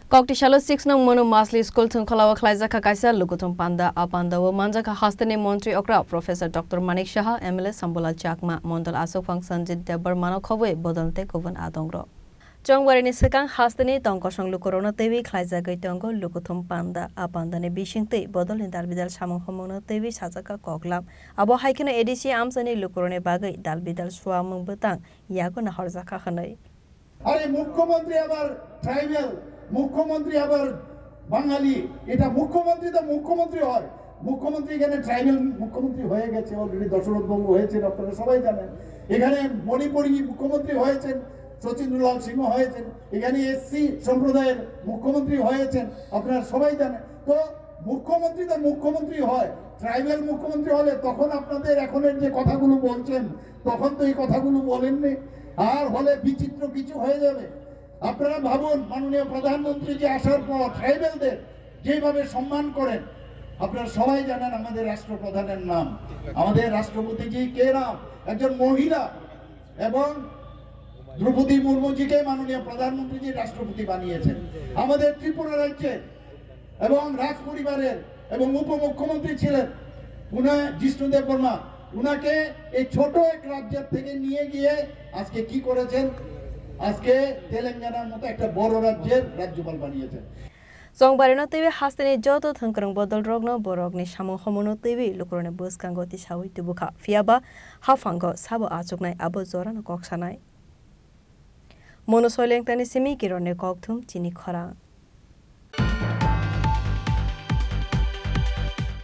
Koktisalo 6 nong Manu Masli School Thwngnokhalao Khlaijakha Kaisa Lukuthum panda pandao manjakha Haste Mantri Okra Professor Dr. Manik Saha MLA sambhulal Chakma Mandal Achukphang Sanjit Debbarmano khobwi Bodol te Kubun Adongrok. Chongwarini sekang Haste ni tongkosong lukurona tewi Khlaijakha tongo Lukuthum panda pandane bisingte Bodol ni dalbidal samung homongno tewi sajaka koklam abo haikena edisi amsani lukurone bagai dalbidal suamung betang yago na horjakha khanai. আরে মুখ্যমন্ত্রী আবার tribal মুখ্যমন্ত্রী আবার বাঙালি এটা মুখ্যমন্ত্রী তো মুখ্যমন্ত্রী হয় মুখ্যমন্ত্রী এখানে ট্রাইবাল মুখ্যমন্ত্রী হয়ে গেছে অলরেডি দশরথবাবু হয়েছেন আপনারা সবাই জানেন এখানে মণিপুরি মুখ্যমন্ত্রী হয়েছেন সচিন্দ্রলাল সিংহ হয়েছেন এখানে এসসি সম্প্রদায়ের মুখ্যমন্ত্রী হয়েছেন আপনারা সবাই জানেন তো মুখ্যমন্ত্রী তো মুখ্যমন্ত্রী হয় ট্রাইবাল মুখ্যমন্ত্রী হলে তখন আপনাদের এখনের যে কথাগুলো বলছেন তখন তো এই কথাগুলো বলেননি আর হলে বিচিত্র কিছু হয়ে যাবে আপনারা ভাবুন মাননীয় প্রধানমন্ত্রী যে আসার পর ট্রাইবালদের যেভাবে সম্মান করেন আপনারা সবাই জানেন আমাদের রাষ্ট্রপ্রধানের নাম আমাদের রাষ্ট্রপতিজি কে নাম একজন মহিলা এবং দ্রৌপদী মুর্মুজিকে মাননীয় প্রধানমন্ত্রীজি রাষ্ট্রপতি বানিয়েছেন আমাদের ত্রিপুরা রাজ্যে এবং রাজ পরিবারের এবং উপমুখ্যমন্ত্রী ছিলেন জিষ্ণু দেববর্মা উনাকে এই ছোট এক রাজ্যের থেকে নিয়ে গিয়ে আজকে কি করেছেন আজকে তেলেঙ্গানার মতো একটা বড় রাজ্যের রাজ্যপাল বানিয়েছেন Songbarino tewi hasteni joto thongkrang Bodol rogno borogni samung homono tewi lukurone buskango ti sawi tubuka fiaba hafango sabo achuknai abo jorano koksanai mono soilengtani simi kirone kokthum Chini Khorang